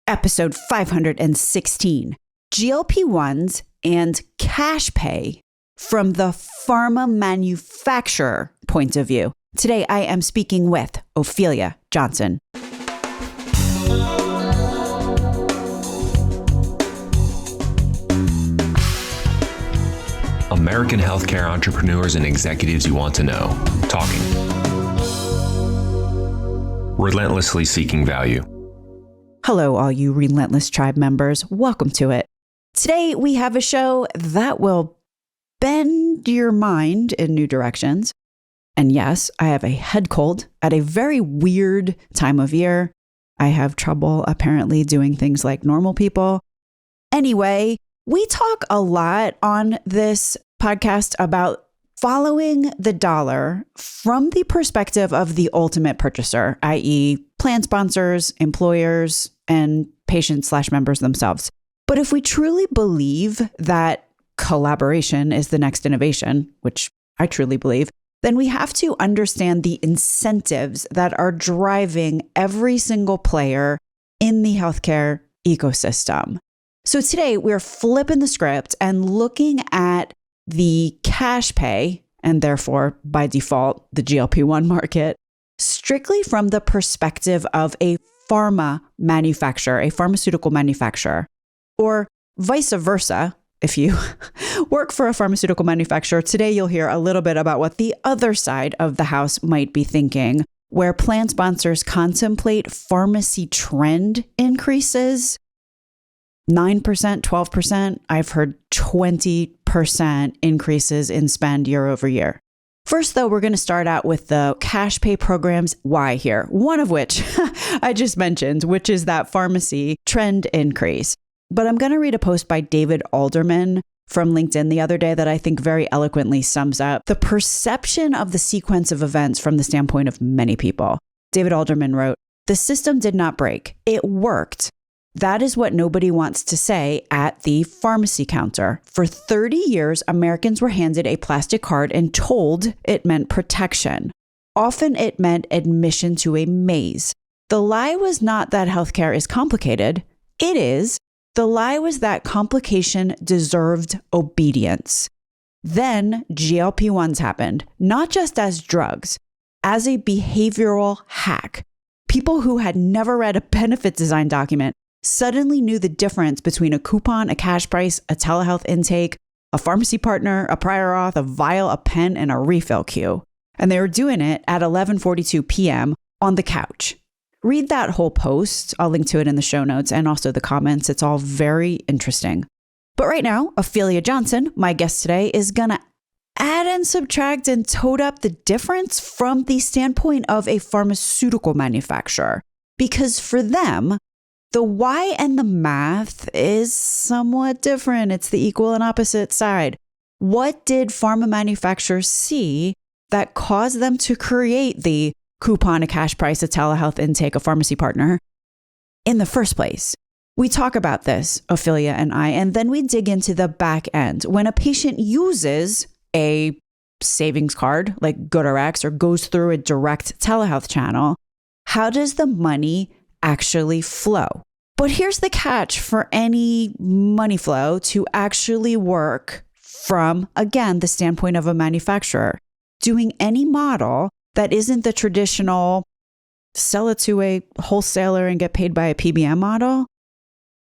episode 516, GLP-1s and cash pay from the pharma manufacturer point of view. Today, I am speaking with Ophelia Johnson. American healthcare entrepreneurs and executives you want to know. Talking. Relentlessly seeking value. Hello, all you Relentless tribe members. Welcome to it. Today, we have a show that will bend your mind in new directions. And yes, I have a head cold at a very weird time of year. I have trouble apparently doing things like normal people. Anyway, we talk a lot on this podcast about following the dollar from the perspective of the ultimate purchaser, i.e. plan sponsors, employers, and patients/members themselves. But if we truly believe that collaboration is the next innovation, which I truly believe, then we have to understand the incentives that are driving every single player in the healthcare ecosystem. So today we're flipping the script and looking at the cash pay, and therefore by default, the GLP-1 market, strictly from the perspective of a pharma manufacturer, a pharmaceutical manufacturer, or vice versa. If you work for a pharmaceutical manufacturer, today you'll hear a little bit about what the other side of the house might be thinking, where plan sponsors contemplate pharmacy trend increases, 9%, 12%. I've heard 20% increases in spend year over year. First, though, we're going to start out with the cash pay program's why here, one of which I just mentioned, which is that pharmacy trend increase. But I'm going to read a post by David Alderman from LinkedIn the other day that I think very eloquently sums up the perception of the sequence of events from the standpoint of many people. David Alderman wrote, "The system did not break. It worked. That is what nobody wants to say at the pharmacy counter. For 30 years, Americans were handed a plastic card and told it meant protection. Often it meant admission to a maze. The lie was not that healthcare is complicated. It is. The lie was that complication deserved obedience. Then GLP-1s happened, not just as drugs, as a behavioral hack. People who had never read a benefit design document suddenly knew the difference between a coupon, a cash price, a telehealth intake, a pharmacy partner, a prior auth, a vial, a pen, and a refill queue. And they were doing it at 11:42 p.m. on the couch." Read that whole post. I'll link to it in the show notes and also the comments. It's all very interesting. But right now, Ophelia Johnson, my guest today, is going to add and subtract and tote up the difference from the standpoint of a pharmaceutical manufacturer. Because for them, the why and the math is somewhat different. It's the equal and opposite side. What did pharma manufacturers see that caused them to create the coupon, a cash price, a telehealth intake, a pharmacy partner in the first place? We talk about this, Ophelia and I, and then we dig into the back end. When a patient uses a savings card like GoodRx or goes through a direct telehealth channel, how does the money actually flow? But here's the catch for any money flow to actually work from, again, the standpoint of a manufacturer. Doing any model that isn't the traditional sell it to a wholesaler and get paid by a PBM model,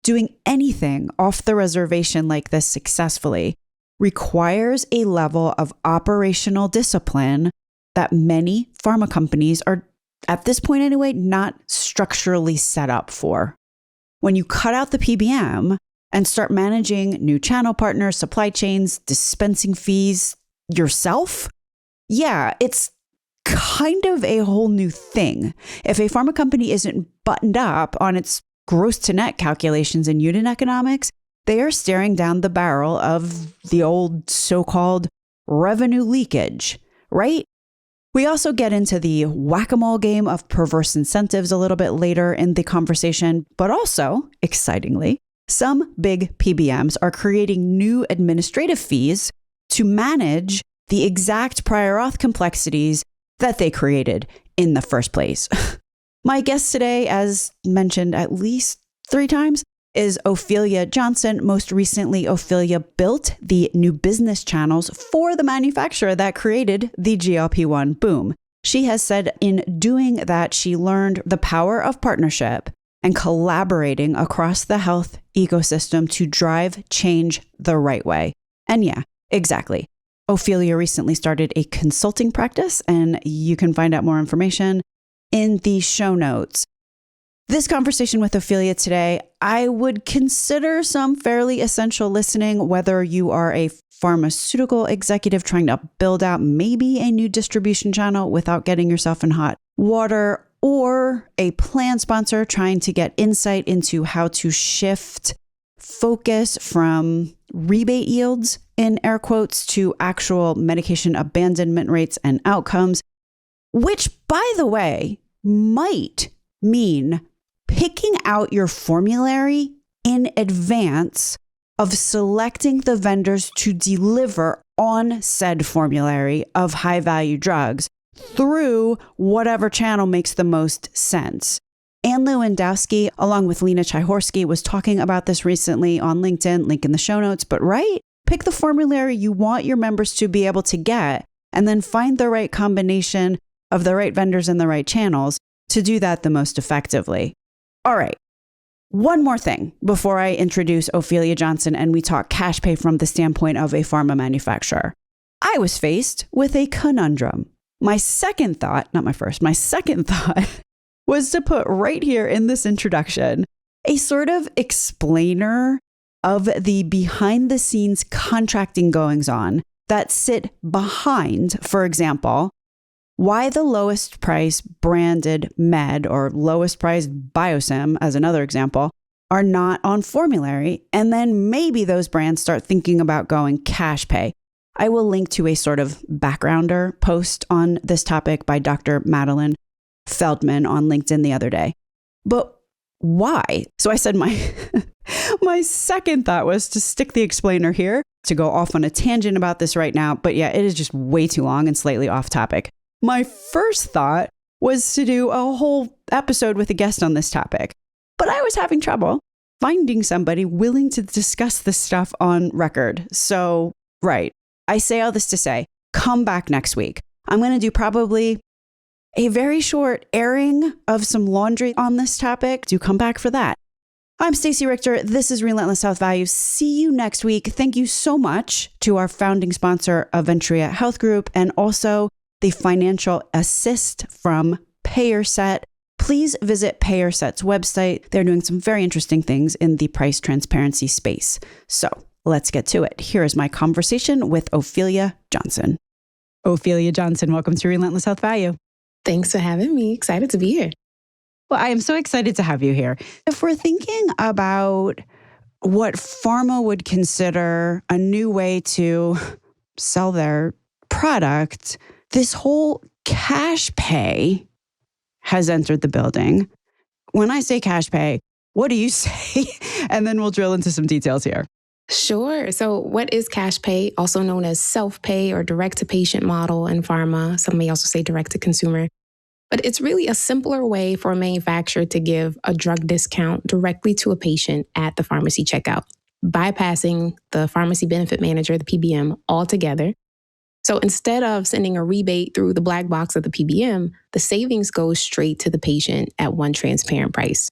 doing anything off the reservation like this successfully requires a level of operational discipline that many pharma companies are, at this point anyway, not structurally set up for. When you cut out the PBM and start managing new channel partners, supply chains, dispensing fees yourself, yeah, it's kind of a whole new thing. If a pharma company isn't buttoned up on its gross to net calculations and unit economics, they are staring down the barrel of the old so-called revenue leakage, right? We also get into the whack-a-mole game of perverse incentives a little bit later in the conversation, but also, excitingly, some big PBMs are creating new administrative fees to manage the exact prior auth complexities that they created in the first place. My guest today, as mentioned at least 3 times is Ophelia Johnson. Most recently, Ophelia built the new business channels for the manufacturer that created the GLP-1 boom. She has said in doing that, she learned the power of partnership and collaborating across the health ecosystem to drive change the right way. And yeah, exactly. Ophelia recently started a consulting practice, and you can find out more information in the show notes. This conversation with Ophelia today, I would consider some fairly essential listening, whether you are a pharmaceutical executive trying to build out maybe a new distribution channel without getting yourself in hot water, or a plan sponsor trying to get insight into how to shift focus from rebate yields, in air quotes, to actual medication abandonment rates and outcomes, which, by the way, might mean picking out your formulary in advance of selecting the vendors to deliver on said formulary of high-value drugs through whatever channel makes the most sense. Ann Lewandowski, along with Lena Chyhorsky, was talking about this recently on LinkedIn, link in the show notes. But pick the formulary you want your members to be able to get, and then find the right combination of the right vendors and the right channels to do that the most effectively. All right. One more thing before I introduce Ophelia Johnson and we talk cash pay from the standpoint of a pharma manufacturer. I was faced with a conundrum. My second thought was to put right here in this introduction a sort of explainer of the behind the scenes contracting goings on that sit behind, for example, why the lowest price branded med or lowest price biosim, as another example, are not on formulary. And then maybe those brands start thinking about going cash pay. I will link to a sort of backgrounder post on this topic by Dr. Madeline Feldman on LinkedIn the other day. But why? So I said my second thought was to stick the explainer here, to go off on a tangent about this right now. But yeah, it is just way too long and slightly off topic. My first thought was to do a whole episode with a guest on this topic, but I was having trouble finding somebody willing to discuss this stuff on record. So, right, I say all this to say, come back next week. I'm going to do probably a very short airing of some laundry on this topic. Do come back for that. I'm Stacey Richter. This is Relentless Health Value. See you next week. Thank you so much to our founding sponsor, Aventria Health Group, and also the financial assist from PayerSet. Please visit PayerSet's website. They're doing some very interesting things in the price transparency space. So let's get to it. Here is my conversation with Ophelia Johnson. Ophelia Johnson, welcome to Relentless Health Value. Thanks for having me. Excited to be here. Well, I am so excited to have you here. If we're thinking about what pharma would consider a new way to sell their product, this whole cash pay has entered the building. When I say cash pay, what do you say? And then we'll drill into some details here. Sure. So what is cash pay, also known as self-pay or direct-to-patient model in pharma? Some may also say direct-to-consumer. But it's really a simpler way for a manufacturer to give a drug discount directly to a patient at the pharmacy checkout, bypassing the pharmacy benefit manager, the PBM, altogether. So instead of sending a rebate through the black box of the PBM, the savings goes straight to the patient at one transparent price.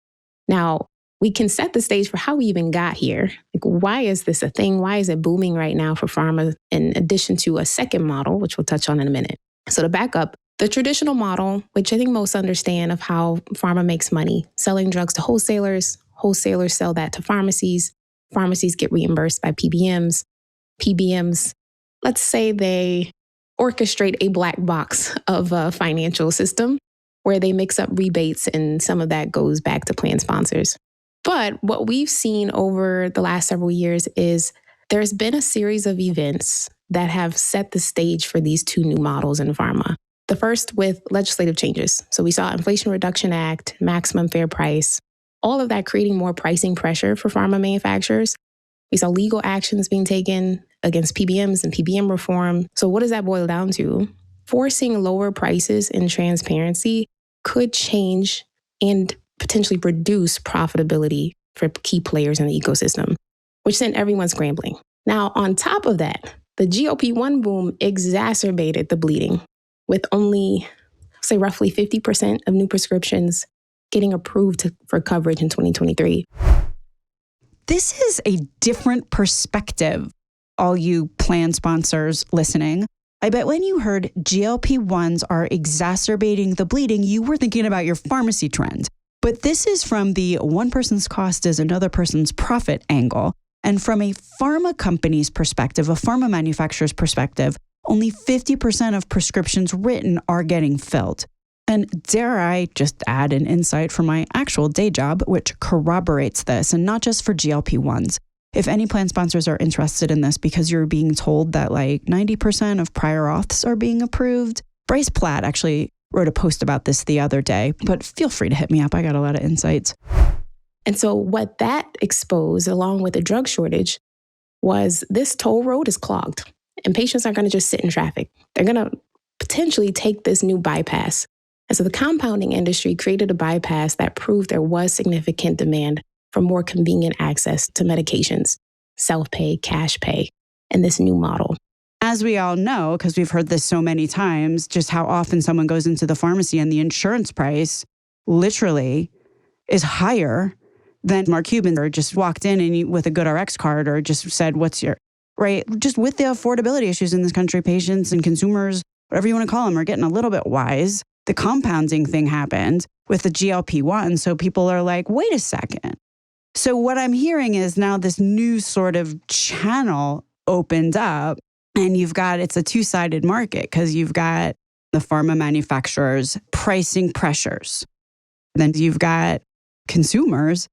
Now, we can set the stage for how we even got here. Like, why is this a thing? Why is it booming right now for pharma, in addition to a second model, which we'll touch on in a minute? So to back up, the traditional model, which I think most understand of how pharma makes money, selling drugs to wholesalers, wholesalers sell that to pharmacies, pharmacies get reimbursed by PBMs, PBMs, let's say they orchestrate a black box of a financial system where they mix up rebates and some of that goes back to plan sponsors. But what we've seen over the last several years is there's been a series of events that have set the stage for these two new models in pharma. The first with legislative changes. So we saw Inflation Reduction Act, maximum fair price, all of that creating more pricing pressure for pharma manufacturers. We saw legal actions being taken against PBMs and PBM reform. So what does that boil down to? Forcing lower prices and transparency could change and potentially reduce profitability for key players in the ecosystem, which sent everyone scrambling. Now, on top of that, the GLP-1 boom exacerbated the bleeding, with only, say, roughly 50% of new prescriptions getting approved for coverage in 2023. This is a different perspective, all you plan sponsors listening. I bet when you heard GLP-1s are exacerbating the bleeding, you were thinking about your pharmacy trend. But this is from the one person's cost is another person's profit angle. And from a pharma company's perspective, a pharma manufacturer's perspective, only 50% of prescriptions written are getting filled. And dare I just add an insight from my actual day job, which corroborates this, and not just for GLP-1s. If any plan sponsors are interested in this because you're being told that like 90% of prior auths are being approved, Bryce Platt actually wrote a post about this the other day, but feel free to hit me up. I got a lot of insights. And so what that exposed, along with the drug shortage, was this toll road is clogged and patients aren't going to just sit in traffic. They're going to potentially take this new bypass. And so the compounding industry created a bypass that proved there was significant demand for more convenient access to medications, self-pay, cash pay, and this new model. As we all know, because we've heard this so many times, just how often someone goes into the pharmacy and the insurance price literally is higher than Mark Cuban or just walked in and with a GoodRx card or just said, what's your, right? Just with the affordability issues in this country, patients and consumers, whatever you want to call them, are getting a little bit wise. The compounding thing happened with the GLP-1. So people are like, wait a second. So what I'm hearing is now this new sort of channel opened up and it's a two-sided market because you've got the pharma manufacturers pricing pressures. Then you've got consumers.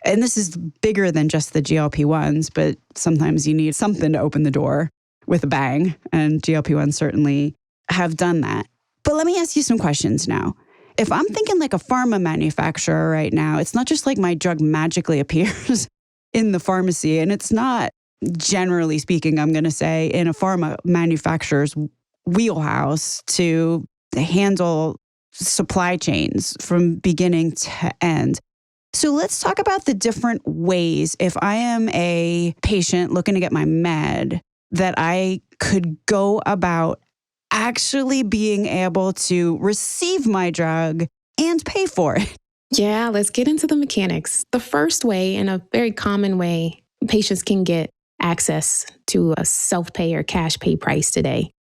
And this is bigger than just the GLP-1s, but sometimes you need something to open the door with a bang. And GLP-1s certainly have done that. But let me ask you some questions now. If I'm thinking like a pharma manufacturer right now, it's not just like my drug magically appears in the pharmacy. And it's not, generally speaking, I'm going to say, in a pharma manufacturer's wheelhouse to handle supply chains from beginning to end. So let's talk about the different ways, if I am a patient looking to get my med, that I could go about actually being able to receive my drug and pay for it. Yeah, let's get into the mechanics. The first way, and a very common way patients can get access to a self-pay or cash pay price today,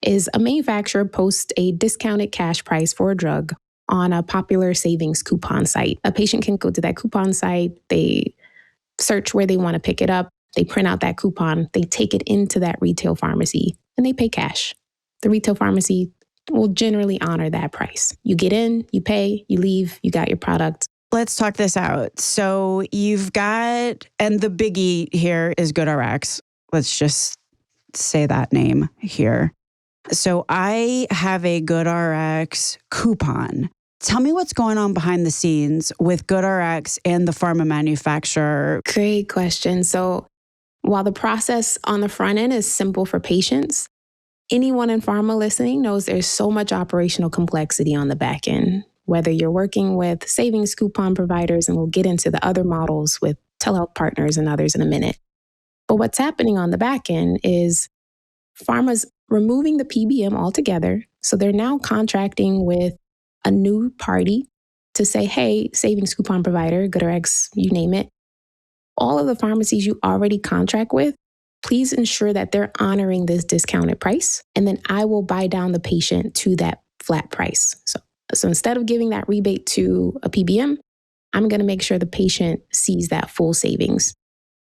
is a manufacturer posts a discounted cash price for a drug on a popular savings coupon site. A patient can go to that coupon site, they search where they want to pick it up, they print out that coupon, they take it into that retail pharmacy, and they pay cash. The retail pharmacy will generally honor that price. You get in, you pay, you leave, you got your product. Let's talk this out. So you've got, and the biggie here is GoodRx. Let's just say that name here. So I have a GoodRx coupon. Tell me what's going on behind the scenes with GoodRx and the pharma manufacturer. Great question. So while the process on the front end is simple for patients, anyone in pharma listening knows there's so much operational complexity on the back end, whether you're working with savings coupon providers, and we'll get into the other models with telehealth partners and others in a minute. But what's happening on the back end is pharma's removing the PBM altogether. So they're now contracting with a new party to say, hey, savings coupon provider, GoodRx, you name it, all of the pharmacies you already contract with, please ensure that they're honoring this discounted price. And then I will buy down the patient to that flat price. So instead of giving that rebate to a PBM, I'm going to make sure the patient sees that full savings.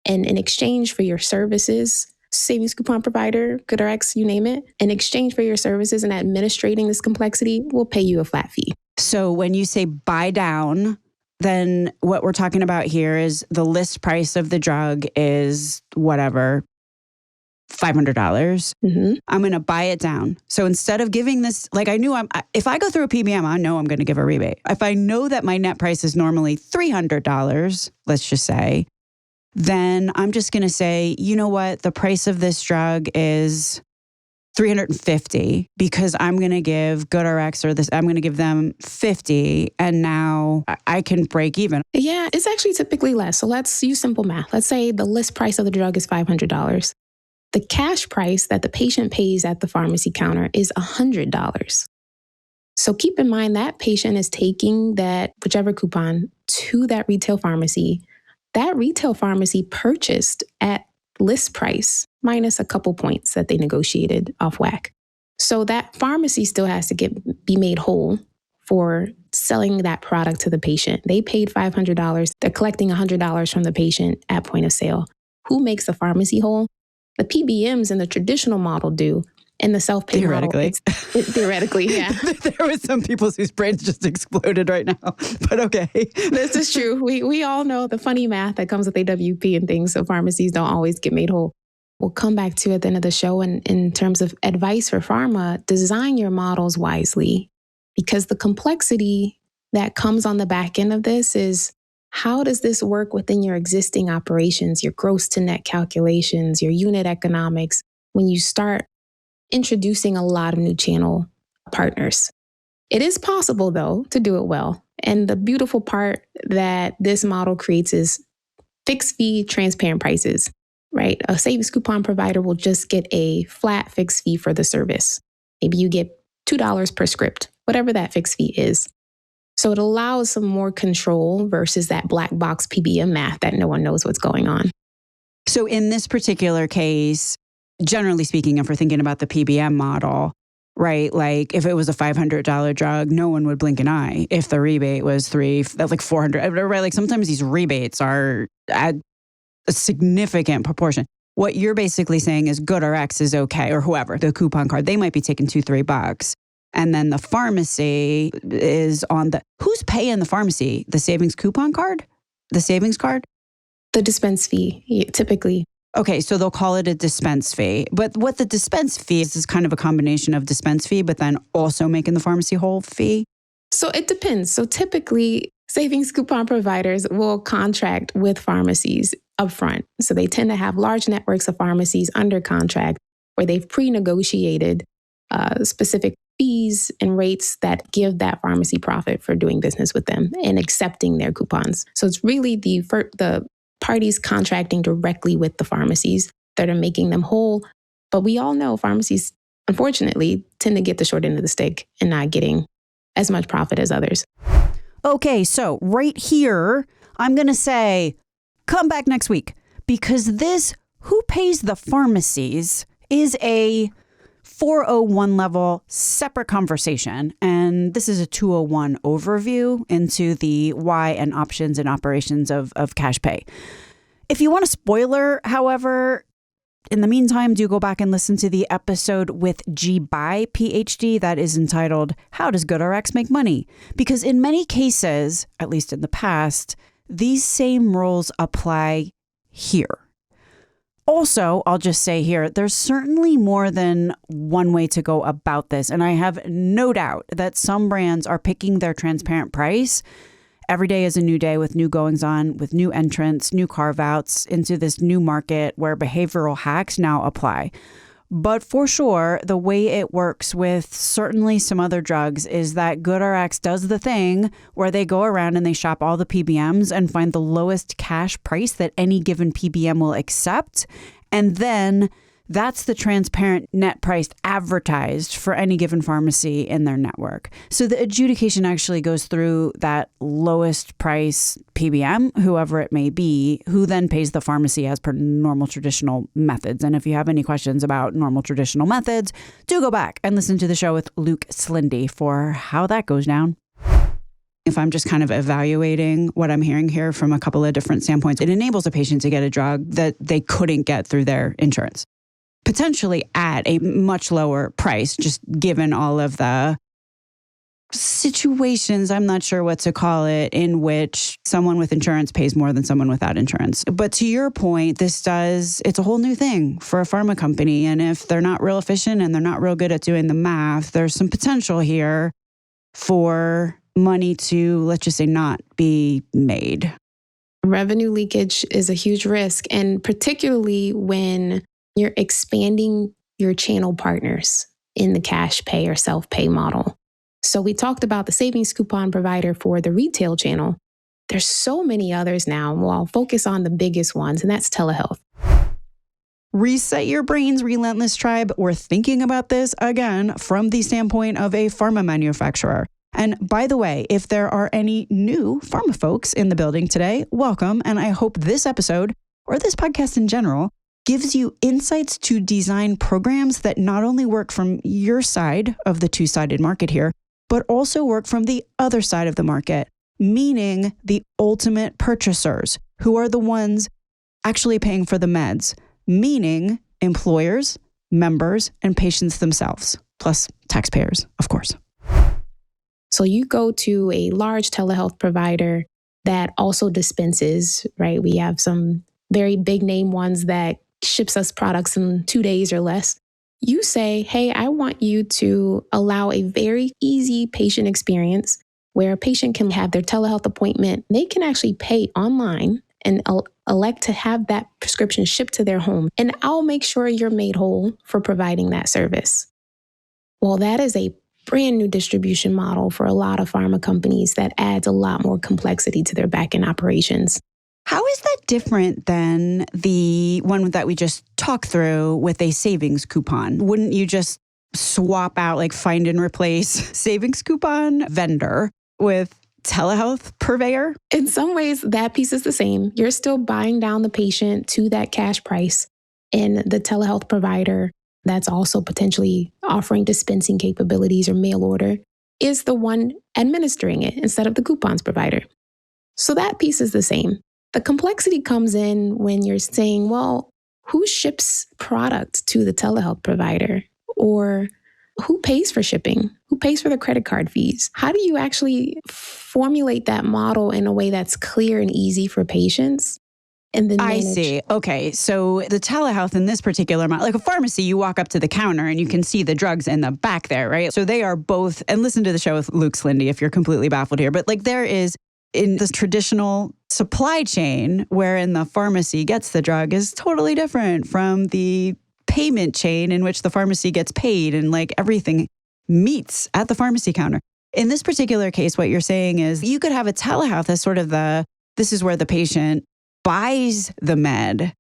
And in exchange for your services, savings coupon provider, GoodRx, you name it, in exchange for your services and administrating this complexity, we'll pay you a flat fee. So when you say buy down, then what we're talking about here is the list price of the drug is whatever, $500. Mm-hmm. I'm going to buy it down. So instead of giving this, like if I go through a PBM, I know I'm going to give a rebate. If I know that my net price is normally $300, let's just say, then I'm just going to say, you know what? The price of this drug is $350 because I'm going to give GoodRx or this, I'm going to give them $50 and now I can break even. Yeah, it's actually typically less. So let's use simple math. Let's say the list price of the drug is $500. The cash price that the patient pays at the pharmacy counter is $100. So keep in mind that patient is taking that whichever coupon to that retail pharmacy. That retail pharmacy purchased at list price minus a couple points that they negotiated off whack. So that pharmacy still has to be made whole for selling that product to the patient. They paid $500. They're collecting $100 from the patient at point of sale. Who makes the pharmacy whole? The PBMs in the traditional model do. In the self-pay Theoretically. model, theoretically, yeah. There was some people whose brains just exploded right now, but okay. This is true. We all know the funny math that comes with AWP and things, so pharmacies don't always get made whole. We'll come back to at the end of the show, and in terms of advice for pharma, design your models wisely, because the complexity that comes on the back end of this is, how does this work within your existing operations, your gross to net calculations, your unit economics, when you start introducing a lot of new channel partners? It is possible, though, to do it well. And the beautiful part that this model creates is fixed fee, transparent prices, right? A savings coupon provider will just get a flat fixed fee for the service. Maybe you get $2 per script, whatever that fixed fee is. So it allows some more control versus that black box PBM math that no one knows what's going on. So in this particular case, generally speaking, if we're thinking about the PBM model, right? Like if it was a $500 drug, no one would blink an eye. If the rebate was $400, right? Like sometimes these rebates are at a significant proportion. What you're basically saying is GoodRx is okay, or whoever, the coupon card, they might be taking $2-3. And then the pharmacy is on who's paying the pharmacy? The savings coupon card? The savings card? The dispense fee, typically. Okay, so they'll call it a dispense fee. But what the dispense fee is kind of a combination of dispense fee, but then also making the pharmacy whole fee? So it depends. So typically, savings coupon providers will contract with pharmacies upfront. So they tend to have large networks of pharmacies under contract where they've pre-negotiated specific fees and rates that give that pharmacy profit for doing business with them and accepting their coupons. So it's really the parties contracting directly with the pharmacies that are making them whole. But we all know pharmacies, unfortunately, tend to get the short end of the stick and not getting as much profit as others. Okay, so right here, I'm going to say, come back next week, because this who pays the pharmacies is a 401 level separate conversation. And this is a 201 overview into the why and options and operations of cash pay. If you want a spoiler, however, in the meantime, do go back and listen to the episode with G by PhD that is entitled, How Does GoodRx Make Money? Because in many cases, at least in the past, these same rules apply here. Also, I'll just say here, there's certainly more than one way to go about this. And I have no doubt that some brands are picking their transparent price. Every day is a new day with new goings on, with new entrants, new carve outs into this new market where behavioral hacks now apply. But for sure, the way it works with certainly some other drugs is that GoodRx does the thing where they go around and they shop all the PBMs and find the lowest cash price that any given PBM will accept. And then that's the transparent net price advertised for any given pharmacy in their network. So the adjudication actually goes through that lowest price PBM, whoever it may be, who then pays the pharmacy as per normal traditional methods. And if you have any questions about normal traditional methods, do go back and listen to the show with Luke Slindy for how that goes down. If I'm just kind of evaluating what I'm hearing here from a couple of different standpoints, it enables a patient to get a drug that they couldn't get through their insurance, potentially at a much lower price, just given all of the situations, I'm not sure what to call it, in which someone with insurance pays more than someone without insurance. But to your point, it's a whole new thing for a pharma company. And if they're not real efficient and they're not real good at doing the math, there's some potential here for money to, let's just say, not be made. Revenue leakage is a huge risk, and particularly when you're expanding your channel partners in the cash pay or self-pay model. So we talked about the savings coupon provider for the retail channel. There's so many others now. Well, I'll focus on the biggest ones, and that's telehealth. Reset your brains, Relentless Tribe. We're thinking about this again from the standpoint of a pharma manufacturer. And by the way, if there are any new pharma folks in the building today, welcome. And I hope this episode, or this podcast in general, gives you insights to design programs that not only work from your side of the two-sided market here, but also work from the other side of the market, meaning the ultimate purchasers, who are the ones actually paying for the meds, meaning employers, members, and patients themselves, plus taxpayers, of course. So you go to a large telehealth provider that also dispenses, right? We have some very big name ones that ships us products in 2 days or less. You say, hey, I want you to allow a very easy patient experience where a patient can have their telehealth appointment. They can actually pay online and elect to have that prescription shipped to their home. And I'll make sure you're made whole for providing that service. Well, that is a brand new distribution model for a lot of pharma companies that adds a lot more complexity to their back-end operations. How is that different than the one that we just talked through with a savings coupon? Wouldn't you just swap out, like find and replace savings coupon vendor with telehealth purveyor? In some ways, that piece is the same. You're still buying down the patient to that cash price, and the telehealth provider that's also potentially offering dispensing capabilities or mail order is the one administering it instead of the coupons provider. So that piece is the same. The complexity comes in when you're saying, well, who ships product to the telehealth provider? Or who pays for shipping? Who pays for the credit card fees? How do you actually formulate that model in a way that's clear and easy for patients? And then I see. Okay. So the telehealth in this particular model, like a pharmacy, you walk up to the counter and you can see the drugs in the back there, right? So they are both, and listen to the show with Luke Slindy if you're completely baffled here, but like there is in the traditional supply chain wherein the pharmacy gets the drug is totally different from the payment chain in which the pharmacy gets paid, and like everything meets at the pharmacy counter. In this particular case, what you're saying is you could have a telehealth as sort of this is where the patient buys the med,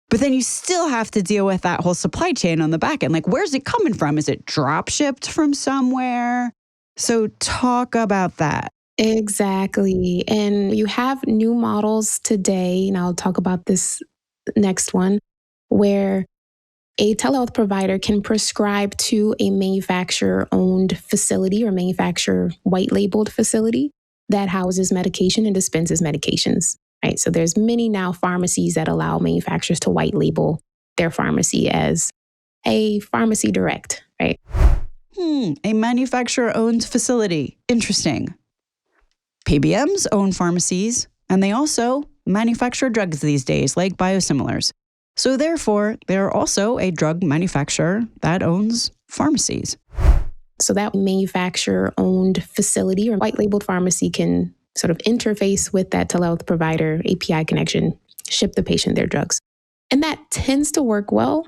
but then you still have to deal with that whole supply chain on the back end. Like, where's it coming from? Is it drop shipped from somewhere? So talk about that. Exactly. And you have new models today, and I'll talk about this next one, where a telehealth provider can prescribe to a manufacturer-owned facility or manufacturer white-labeled facility that houses medication and dispenses medications, right? So there's many now pharmacies that allow manufacturers to white-label their pharmacy as a pharmacy direct, right? A manufacturer-owned facility. Interesting. PBMs own pharmacies, and they also manufacture drugs these days, like biosimilars. So therefore, they're also a drug manufacturer that owns pharmacies. So that manufacturer-owned facility or white-labeled pharmacy can sort of interface with that telehealth provider, API connection, ship the patient their drugs. And that tends to work well,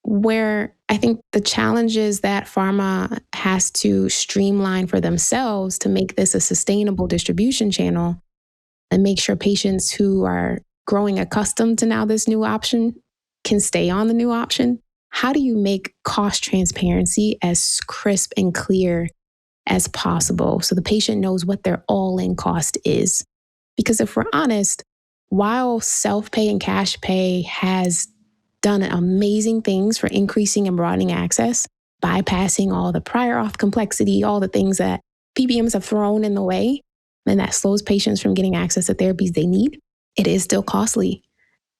where I think the challenge is that pharma has to streamline for themselves to make this a sustainable distribution channel and make sure patients who are growing accustomed to now this new option can stay on the new option. How do you make cost transparency as crisp and clear as possible so the patient knows what their all-in cost is? Because if we're honest, while self-pay and cash pay has done amazing things for increasing and broadening access, bypassing all the prior auth complexity, all the things that PBMs have thrown in the way, and that slows patients from getting access to therapies they need, it is still costly.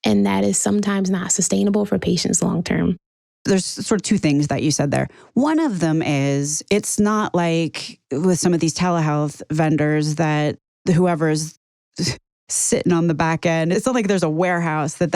And that is sometimes not sustainable for patients long term. There's sort of two things that you said there. One of them is it's not like with some of these telehealth vendors that whoever's sitting on the back end, it's not like there's a warehouse that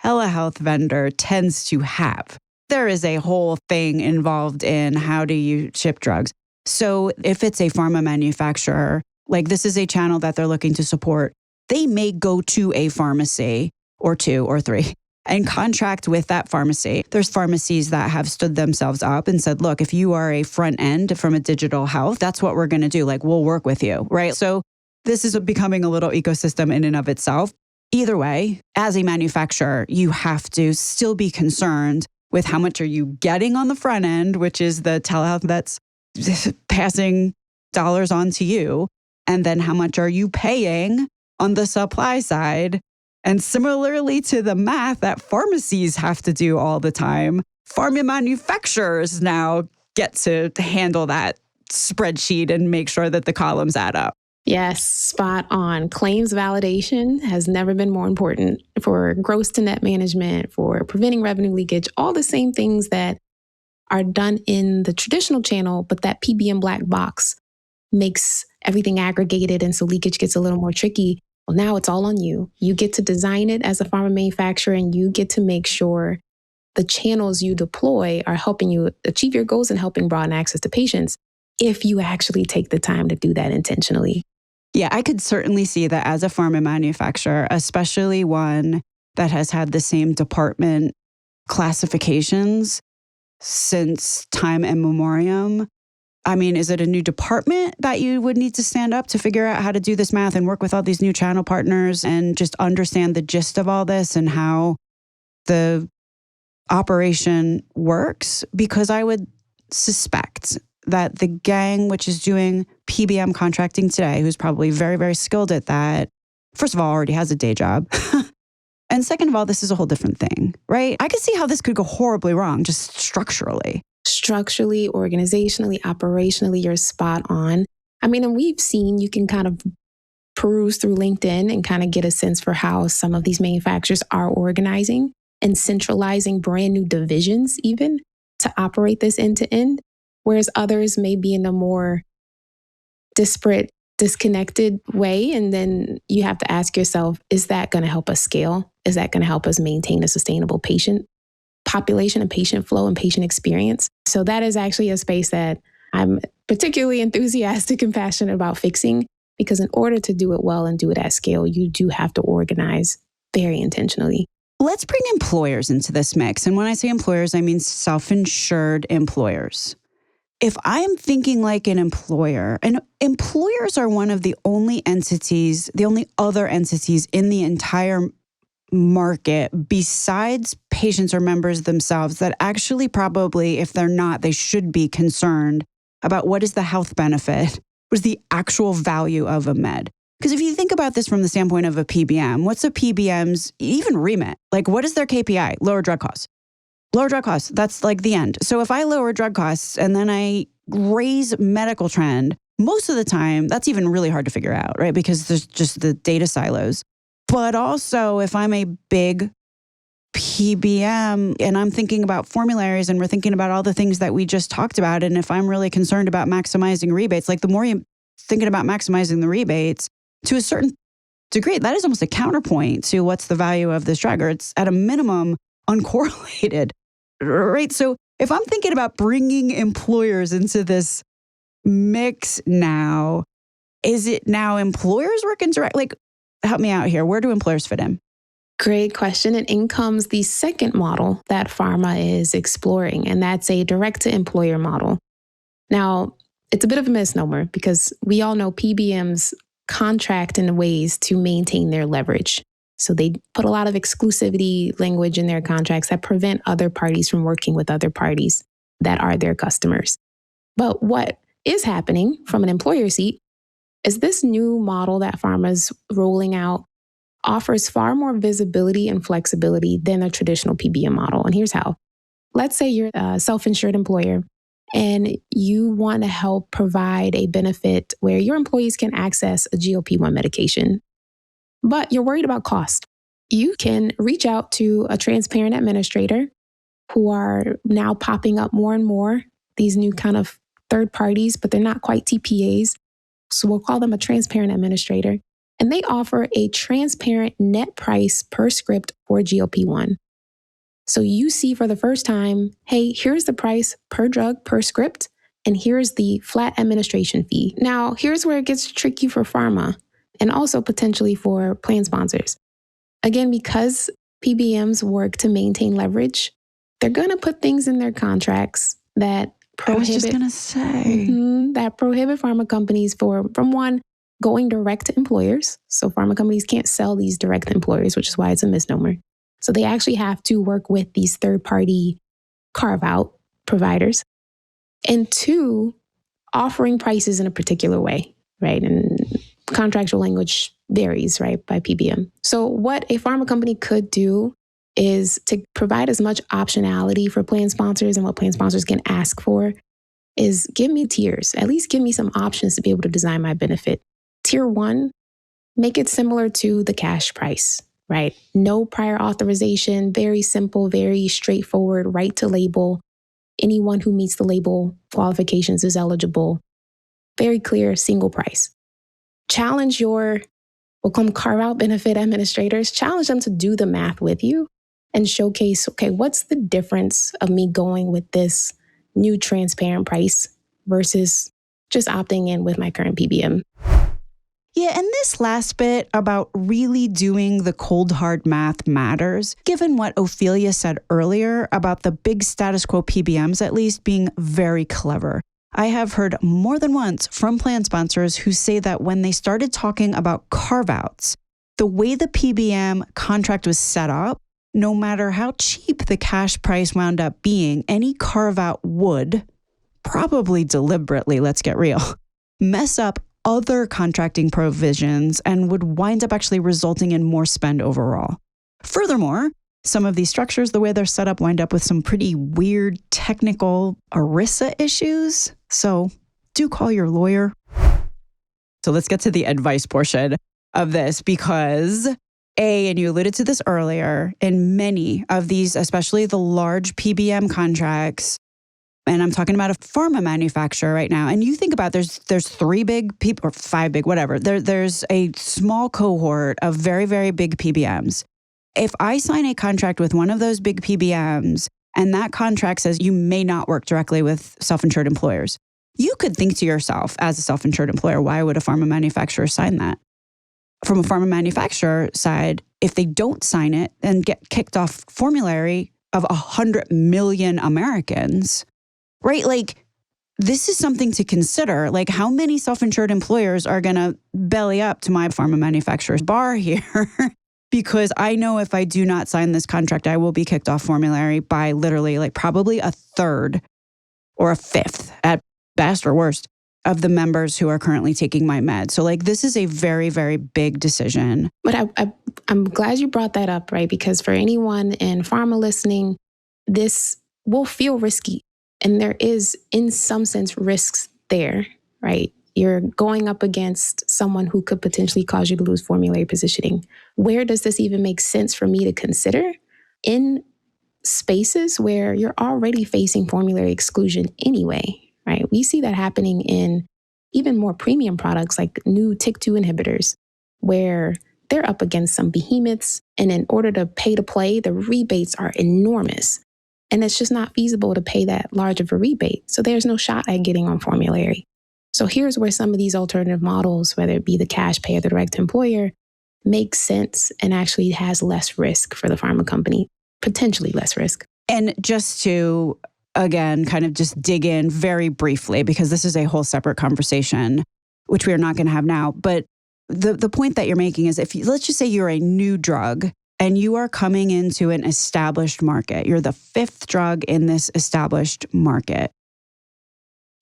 telehealth vendor tends to have. There is a whole thing involved in how do you ship drugs. So if it's a pharma manufacturer, like this is a channel that they're looking to support, they may go to a pharmacy or two or three and contract with that pharmacy. There's pharmacies that have stood themselves up and said, look, if you are a front end from a digital health, that's what we're going to do. Like, we'll work with you, right? So this is becoming a little ecosystem in and of itself. Either way, as a manufacturer, you have to still be concerned with how much are you getting on the front end, which is the telehealth that's passing dollars on to you. And then how much are you paying on the supply side? And similarly to the math that pharmacies have to do all the time, pharma manufacturers now get to handle that spreadsheet and make sure that the columns add up. Yes, spot on. Claims validation has never been more important for gross to net management, for preventing revenue leakage, all the same things that are done in the traditional channel, but that PBM black box makes everything aggregated. And so leakage gets a little more tricky. Well, now it's all on you. You get to design it as a pharma manufacturer, and you get to make sure the channels you deploy are helping you achieve your goals and helping broaden access to patients if you actually take the time to do that intentionally. Yeah, I could certainly see that as a pharma manufacturer, especially one that has had the same department classifications since time immemorial. I mean, is it a new department that you would need to stand up to figure out how to do this math and work with all these new channel partners and just understand the gist of all this and how the operation works? Because I would suspect that the gang which is doing PBM contracting today, who's probably very, very skilled at that, first of all, already has a day job. And second of all, this is a whole different thing, right? I could see how this could go horribly wrong, just structurally. Structurally, organizationally, operationally, you're spot on. I mean, and we've seen, you can kind of peruse through LinkedIn and kind of get a sense for how some of these manufacturers are organizing and centralizing brand new divisions even to operate this end to end, whereas others may be in a more disparate, disconnected way. And then you have to ask yourself, is that going to help us scale? Is that going to help us maintain a sustainable patient population and patient flow and patient experience? So that is actually a space that I'm particularly enthusiastic and passionate about fixing, because in order to do it well and do it at scale, you do have to organize very intentionally. Let's bring employers into this mix. And when I say employers, I mean self-insured employers. If I'm thinking like an employer, and employers are one of the only entities, the only other entities in the entire market besides patients or members themselves that actually probably, if they're not, they should be concerned about what is the health benefit, what is the actual value of a med. Because if you think about this from the standpoint of a PBM, what's a PBM's even remit? Like, what is their KPI? Lower drug costs. Lower drug costs, that's like the end. So if I lower drug costs and then I raise medical trend, most of the time, that's even really hard to figure out, right? Because there's just the data silos. But also, if I'm a big PBM and I'm thinking about formularies and we're thinking about all the things that we just talked about, and if I'm really concerned about maximizing rebates, like the more you're thinking about maximizing the rebates, to a certain degree, that is almost a counterpoint to what's the value of this drug, or it's at a minimum uncorrelated, right? So if I'm thinking about bringing employers into this mix now, is it now employers working direct? Like, help me out here. Where do employers fit in? Great question. And in comes the second model that Pharma is exploring, and that's a direct-to-employer model. Now, it's a bit of a misnomer because we all know PBMs contract in ways to maintain their leverage. So they put a lot of exclusivity language in their contracts that prevent other parties from working with other parties that are their customers. But what is happening from an employer seat is this new model that Pharma's rolling out offers far more visibility and flexibility than a traditional PBM model. And here's how. Let's say you're a self-insured employer and you want to help provide a benefit where your employees can access a GLP-1 medication, but you're worried about cost. You can reach out to a transparent administrator who are now popping up more and more, these new kind of third parties, but they're not quite TPAs. So we'll call them a transparent administrator. And they offer a transparent net price per script for GLP-1. So you see for the first time, hey, here's the price per drug per script, and here's the flat administration fee. Now, here's where it gets tricky for Pharma and also potentially for plan sponsors. Again, because PBMs work to maintain leverage, they're going to put things in their contracts that prohibit. I was just going to say. That prohibit pharma companies from one, going direct to employers. So pharma companies can't sell these direct to employers, which is why it's a misnomer. So they actually have to work with these third-party carve-out providers. And two, offering prices in a particular way, right? And contractual language varies, right, by PBM. So what a pharma company could do is to provide as much optionality for plan sponsors, and what plan sponsors can ask for is give me tiers, at least give me some options to be able to design my benefit. Tier 1, make it similar to the cash price, right? No prior authorization, very simple, very straightforward, right to label. Anyone who meets the label qualifications is eligible. Very clear, single price. Challenge your, we'll call them carve-out benefit administrators, challenge them to do the math with you and showcase, okay, what's the difference of me going with this new transparent price versus just opting in with my current PBM? Yeah, and this last bit about really doing the cold hard math matters, given what Ophelia said earlier about the big status quo PBMs at least being very clever. I have heard more than once from plan sponsors who say that when they started talking about carve-outs, the way the PBM contract was set up, no matter how cheap the cash price wound up being, any carve-out would, probably deliberately, let's get real, mess up other contracting provisions and would wind up actually resulting in more spend overall. Furthermore, some of these structures, the way they're set up, wind up with some pretty weird technical ERISA issues. So do call your lawyer. So let's get to the advice portion of this because and you alluded to this earlier, in many of these, especially the large PBM contracts, and I'm talking about a pharma manufacturer right now. And you think about there's 3 big people or 5 big, whatever. There's a small cohort of very, very big PBMs. If I sign a contract with one of those big PBMs and that contract says you may not work directly with self-insured employers, you could think to yourself as a self-insured employer, why would a pharma manufacturer sign that? From a pharma manufacturer side, if they don't sign it and get kicked off formulary of 100 million Americans, right? Like, this is something to consider. Like, how many self-insured employers are going to belly up to my pharma manufacturer's bar here? Because I know if I do not sign this contract, I will be kicked off formulary by literally like probably a third or a fifth at best or worst of the members who are currently taking my meds. So like, this is a very, very big decision. But I'm glad you brought that up, right? Because for anyone in pharma listening, this will feel risky. And there is, in some sense, risks there, right? You're going up against someone who could potentially cause you to lose formulary positioning. Where does this even make sense for me to consider? In spaces where you're already facing formulary exclusion anyway, right? We see that happening in even more premium products like new TYK2 inhibitors, where they're up against some behemoths. And in order to pay to play, the rebates are enormous. And it's just not feasible to pay that large of a rebate. So there's no shot at getting on formulary. So here's where some of these alternative models, whether it be the cash pay or the direct employer, makes sense and actually has less risk for the pharma company, potentially less risk. And just to, again, kind of just dig in very briefly, because this is a whole separate conversation, which we are not going to have now. But the point that you're making is let's just say you're a new drug and you are coming into an established market. You're the 5th drug in this established market.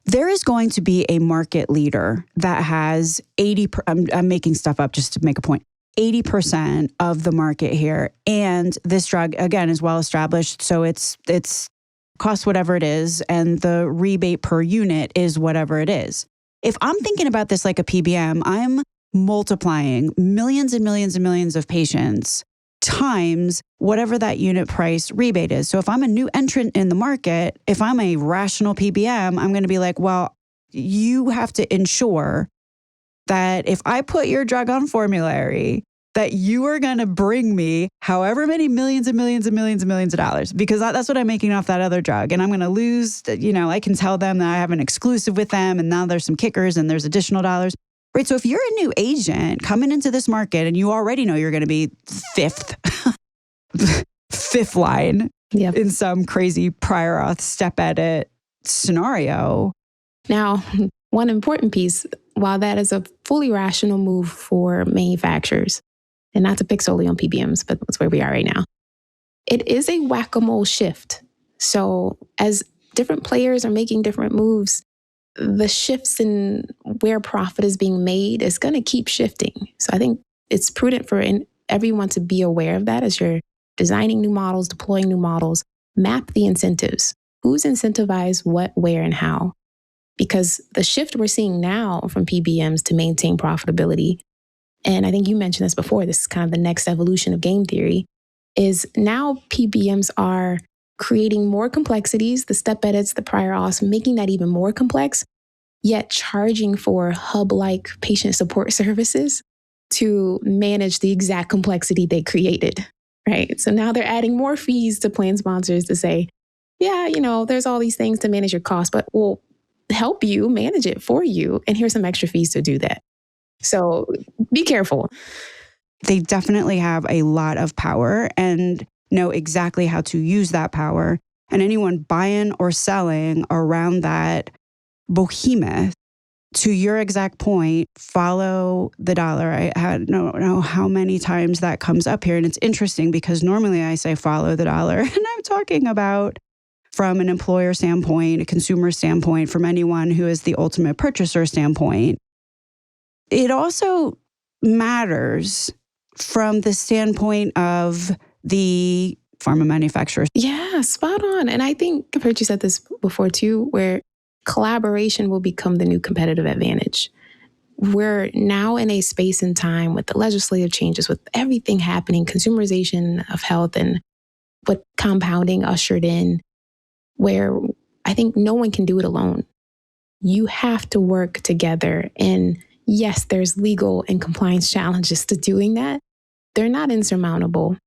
There is going to be a market leader that has 80, I'm making stuff up just to make a point, 80% of the market here. And this drug, again, is well established. So it's costs whatever it is. And the rebate per unit is whatever it is. If I'm thinking about this like a PBM, I'm multiplying millions and millions and millions of patients times whatever that unit price rebate is. So if I'm a new entrant in the market, if I'm a rational PBM, I'm going to be like, well, you have to ensure that if I put your drug on formulary, that you are going to bring me however many millions and millions and millions and millions of dollars, because that's what I'm making off that other drug. And I'm going to lose, I can tell them that I have an exclusive with them and now there's some kickers and there's additional dollars. Right. So if you're a new agent coming into this market and you already know you're going to be 5th fifth line Yep. in some crazy prior auth step edit scenario. Now, one important piece, while that is a fully rational move for manufacturers, and not to pick solely on PBMs, but that's where we are right now, it is a whack-a-mole shift. So as different players are making different moves, the shifts in where profit is being made is going to keep shifting. So I think it's prudent for everyone to be aware of that as you're designing new models, deploying new models, map the incentives. Who's incentivized what, where, and how? Because the shift we're seeing now from PBMs to maintain profitability, and I think you mentioned this before, this is kind of the next evolution of game theory, is now PBMs are creating more complexities, the step edits, the prior auths, making that even more complex, yet charging for hub-like patient support services to manage the exact complexity they created, right? So now they're adding more fees to plan sponsors to say, yeah, there's all these things to manage your cost, but we'll help you manage it for you. And here's some extra fees to do that. So be careful. They definitely have a lot of power and know exactly how to use that power. And anyone buying or selling around that behemoth, to your exact point, follow the dollar. I don't know how many times that comes up here. And it's interesting because normally I say follow the dollar. And I'm talking about from an employer standpoint, a consumer standpoint, from anyone who is the ultimate purchaser standpoint. It also matters from the standpoint of the pharma manufacturers. Yeah, spot on. And I think I've heard you said this before too, where collaboration will become the new competitive advantage. We're now in a space and time with the legislative changes, with everything happening, consumerization of health and what compounding ushered in, where I think no one can do it alone. You have to work together. And yes, there's legal and compliance challenges to doing that. They're not insurmountable.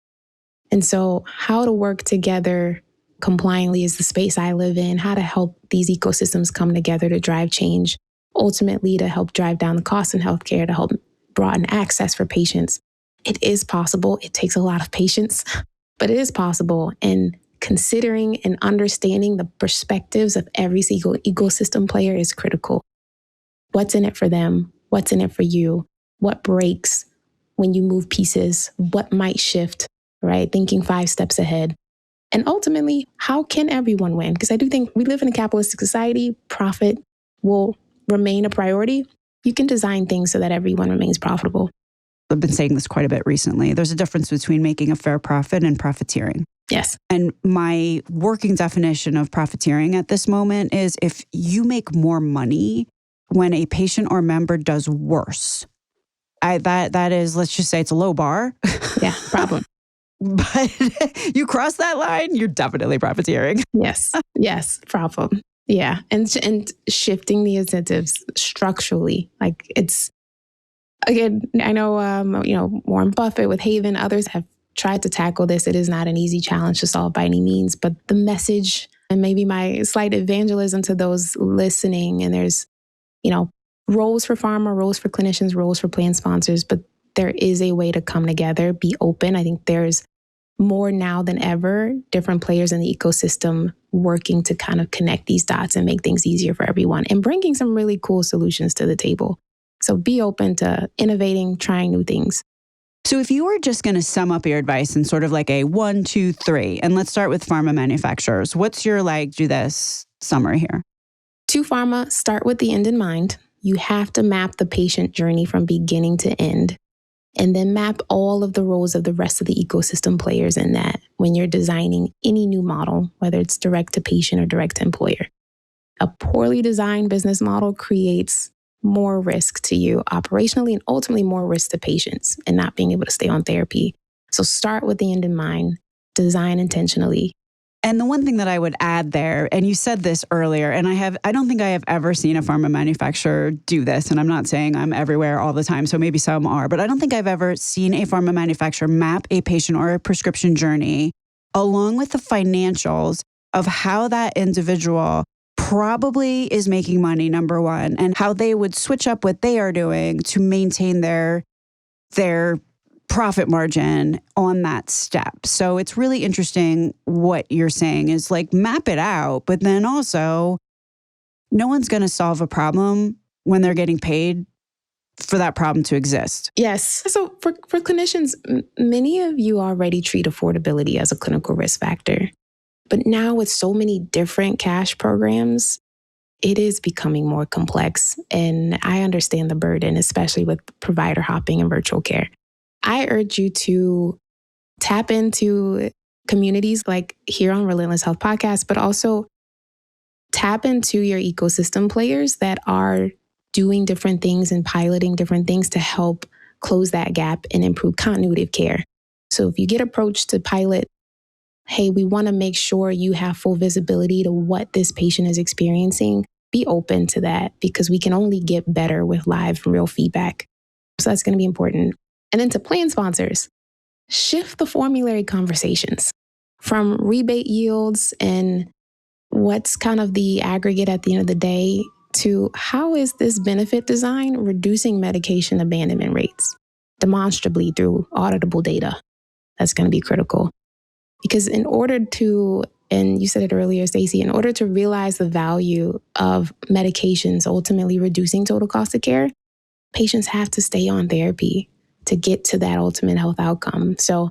And so how to work together compliantly is the space I live in, how to help these ecosystems come together to drive change, ultimately to help drive down the cost in healthcare, to help broaden access for patients. It is possible. It takes a lot of patience, but it is possible. And considering and understanding the perspectives of every single ecosystem player is critical. What's in it for them? What's in it for you? What breaks when you move pieces? What might shift, right? Thinking 5 steps ahead. And ultimately, how can everyone win? Because I do think we live in a capitalistic society. Profit will remain a priority. You can design things so that everyone remains profitable. I've been saying this quite a bit recently. There's a difference between making a fair profit and profiteering. Yes. And my working definition of profiteering at this moment is if you make more money when a patient or member does worse. That is, let's just say it's a low bar. Yeah, problem. But you cross that line, you're definitely profiteering. Yes, problem. Yeah, and shifting the incentives structurally, like it's again. I know, Warren Buffett with Haven, others have tried to tackle this. It is not an easy challenge to solve by any means, but the message and maybe my slight evangelism to those listening, and there's, roles for pharma, roles for clinicians, roles for plan sponsors, but there is a way to come together, be open. I think there's more now than ever, different players in the ecosystem working to kind of connect these dots and make things easier for everyone and bringing some really cool solutions to the table. So be open to innovating, trying new things. So if you were just going to sum up your advice in sort of like a 1, 2, 3, and let's start with pharma manufacturers, what's your do this summary here? To pharma, start with the end in mind. You have to map the patient journey from beginning to end, and then map all of the roles of the rest of the ecosystem players in that when you're designing any new model, whether it's direct to patient or direct to employer. A poorly designed business model creates more risk to you operationally and ultimately more risk to patients and not being able to stay on therapy. So start with the end in mind, design intentionally. And the one thing that I would add there, and you said this earlier, and I don't think I have ever seen a pharma manufacturer do this, and I'm not saying I'm everywhere all the time, so maybe some are, but I don't think I've ever seen a pharma manufacturer map a patient or a prescription journey along with the financials of how that individual probably is making money, number one, and how they would switch up what they are doing to maintain their profit margin on that step. So it's really interesting what you're saying is like map it out, but then also no one's going to solve a problem when they're getting paid for that problem to exist. Yes. So for clinicians, many of you already treat affordability as a clinical risk factor. But now with so many different cash programs, it is becoming more complex. And I understand the burden, especially with provider hopping and virtual care. I urge you to tap into communities like here on Relentless Health Podcast, but also tap into your ecosystem players that are doing different things and piloting different things to help close that gap and improve continuity of care. So if you get approached to pilot, hey, we want to make sure you have full visibility to what this patient is experiencing, be open to that because we can only get better with live real feedback. So that's going to be important. And then to plan sponsors, shift the formulary conversations from rebate yields and what's kind of the aggregate at the end of the day to how is this benefit design reducing medication abandonment rates demonstrably through auditable data. That's going to be critical. Because in order to, and you said it earlier, Stacey, in order to realize the value of medications ultimately reducing total cost of care, patients have to stay on therapy to get to that ultimate health outcome. So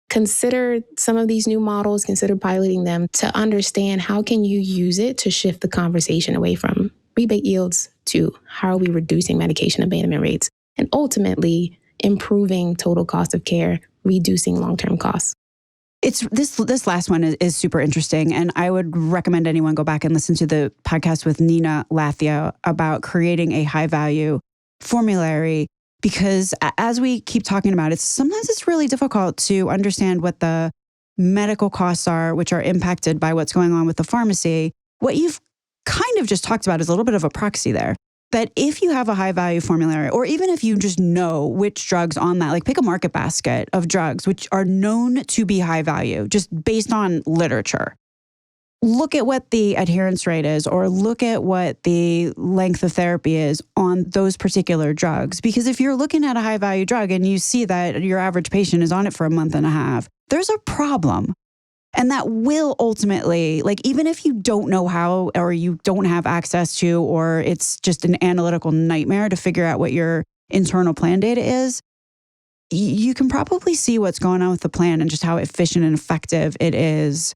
consider some of these new models, consider piloting them to understand how can you use it to shift the conversation away from rebate yields to how are we reducing medication abandonment rates and ultimately improving total cost of care, reducing long-term costs. It's this last one is super interesting. And I would recommend anyone go back and listen to the podcast with Nina Lathia about creating a high value formulary. Because as we keep talking about it, sometimes it's really difficult to understand what the medical costs are, which are impacted by what's going on with the pharmacy. What you've kind of just talked about is a little bit of a proxy there. That if you have a high value formulary, or even if you just know which drugs on that, like pick a market basket of drugs which are known to be high value, just based on literature. Look at what the adherence rate is, or look at what the length of therapy is on those particular drugs. Because if you're looking at a high value drug and you see that your average patient is on it for a month and a half, there's a problem. And that will ultimately, like, even if you don't know how, or you don't have access to, or it's just an analytical nightmare to figure out what your internal plan data is, you can probably see what's going on with the plan and just how efficient and effective it is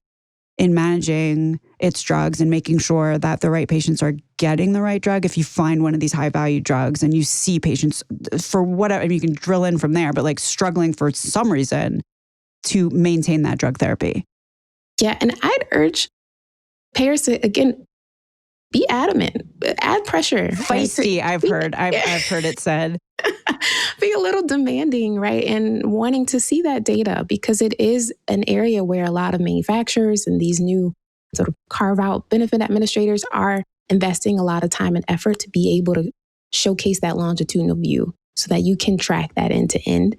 in managing its drugs and making sure that the right patients are getting the right drug. If you find one of these high value drugs and you see patients for whatever, I mean, you can drill in from there, but like struggling for some reason to maintain that drug therapy. Yeah, and I'd urge payers to, again, be adamant, add pressure. Feisty, right? I've heard it said. Be a little demanding, right? And wanting to see that data because it is an area where a lot of manufacturers and these new sort of carve out benefit administrators are investing a lot of time and effort to be able to showcase that longitudinal view so that you can track that end to end.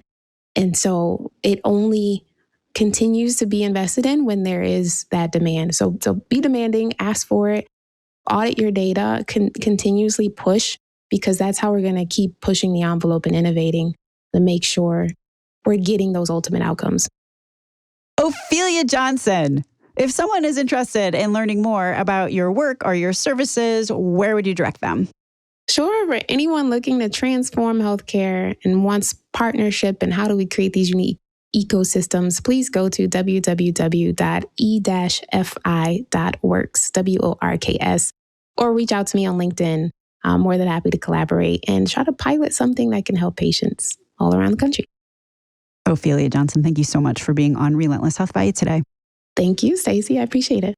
And so it only continues to be invested in when there is that demand. So be demanding, ask for it, audit your data, continuously push, because that's how we're going to keep pushing the envelope and innovating to make sure we're getting those ultimate outcomes. Ophelia Johnson, if someone is interested in learning more about your work or your services, where would you direct them? Sure. For anyone looking to transform healthcare and wants partnership and how do we create these unique ecosystems, please go to www.e-fi.works, WORKS, or reach out to me on LinkedIn. I'm more than happy to collaborate and try to pilot something that can help patients all around the country. Ophelia Johnson, thank you so much for being on Relentless Health Value today. Thank you, Stacey. I appreciate it.